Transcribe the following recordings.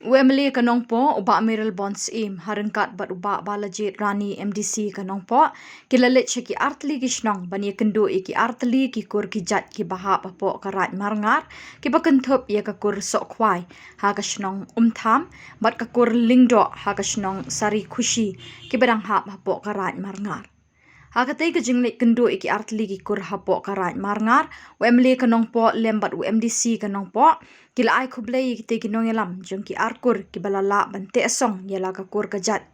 Wembley kanongpo uba Amiral Bonds im harengkat bat uba balajit Rani MDC kanongpo kilalit ki artli kishnong bani kendu iki artli ki kur ki jat ki bahap apo karat marngar ki bakentup ya kakur sok kwai ha kashnong umtham bat kakur lingdo ha kashnong sari khushi ki badang hap apo karat marngar. Hakatai ke jinglik kendu iki artli ki kur hapo karat marngar Wembley kanongpo lembat UMDC kanongpo kila ai kublai ki te kinong elam jong ki arkur ki balala bante asong yala ka kur kajat.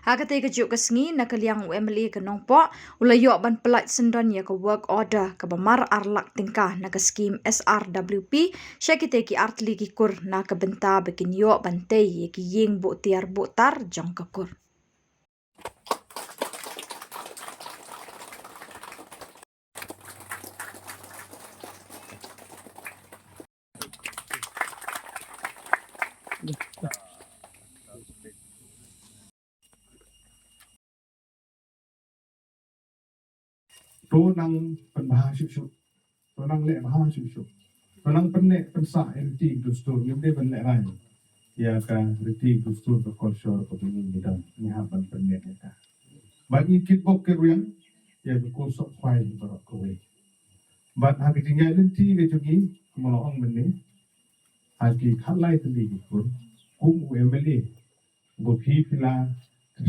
Hakatai ke juk kesngi na kaliang Wembley kanongpo ulayo ban pelat sendon ya ka work order ka bamar arlak tingkah na ka skim SRWP syakite ki artli ki kur na ka benta bekin yo bante ye ki ying bu tiar bu tar jong ka kur. Tu nang penbahas syuk-syuk, tu nang lek bahas syuk-syuk, tu nang penek pensak erti dustur, yang dia penek rai. Ya kan, erti dustur ke kolsor ke bini dan nyahapan penek ya. Bagi kitbok ke ruyang, ya ke kosok kwai barok kowe. Bat haki tinggal nanti ke jungi, kumalaong bende, haki khalai tadi pun, kum UMLA, gopi pila,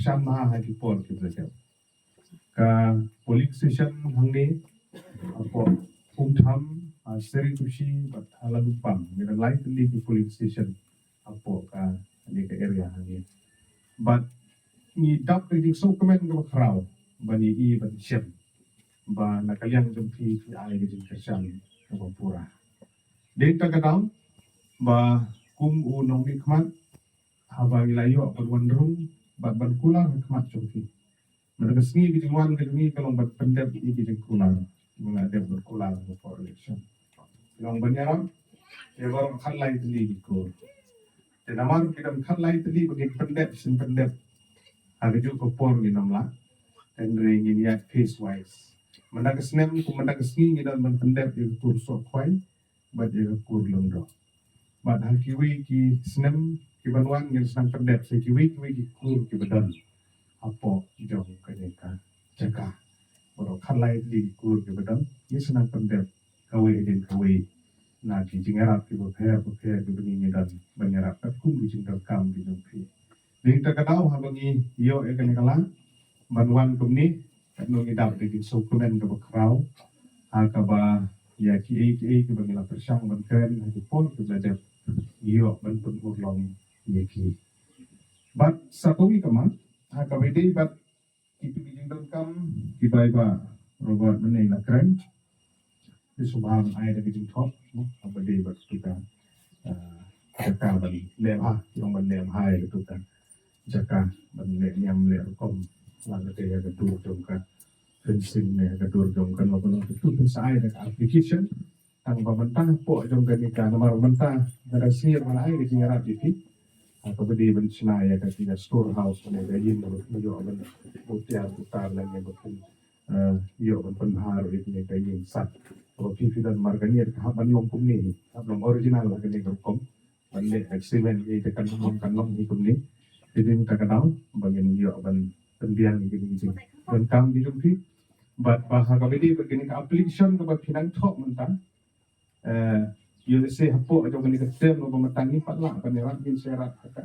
sama haki pol kita jauh. Ka polling station hangni apo umtham seri kushi bat halalupam ngira lai tli ki polling station apo ka ni ka area hangni but ni dap reading so comment ka crowd bani I ban shem ba nakaliang jumpi fi ai ki jingkashan ka pura data ka down ba kum u nong ni khmat haba ilayo ban wandrung bat ban kulang khmat jumpi mereka sendiri di luar negeri kalau buat pendek ini di kulang, mengadap berkulang for election. Yang banyak ya orang kan lain teli ikut. Dan amal kita kan lain teli bagi pendek sin pendek. Ada juga por di namla. Dan ringin ya case wise. Mendak senem ku mendak sini kita pendek itu tur sok kwai, bad ya kur lengdo. Bad hakiwi ki senem ki banwan yang senang pendek sekiwi ki kur ki badan. Apo jong kaneka jaga boro khalai di kur ke badam ni senang pendek kawe den kawe na di jingarap ki bo pher ke bini dan banyarap ka kum di jingdal kam di jongpi ding ta kadau ha bangi yo e kanekala banwan kumni no ni dap di dokumen ke krau ha ka ba ya ki ke bangila persang ban keren ha di pol ke badam yo ban pun urlong ye ki but satowi kaman HKBD bat itu dijengkel kam kibaiba robot menai na keren di subhang ai da bijing top HKBD bat kita jaka ban lem yang ban lem hai itu kan jaka ban lem nyam lem kom lang te ya gadur jongkan fencing ne gadur jongkan lo kono itu sai da application tang pamantah po jongkan ni kan nomor mentah da sir mana ai di ngarap di HKBD ban senaya ka tina storehouse ne ga yin no yo ban mutiar putar lang ne ban yo ban penharu ne ga yin sat o fi dan marganier ka ban long kum ni ban original la ne ga kom ban le excellent ni te kan long ni kum ni idin ta ka daw bangin yo ban pendiang ni ni ban kam di jumpi but HKBD begini ka application ka ba pinang thok mentang you say hapo ajo kani ka tem no matangi patla kan yaran bin serat ka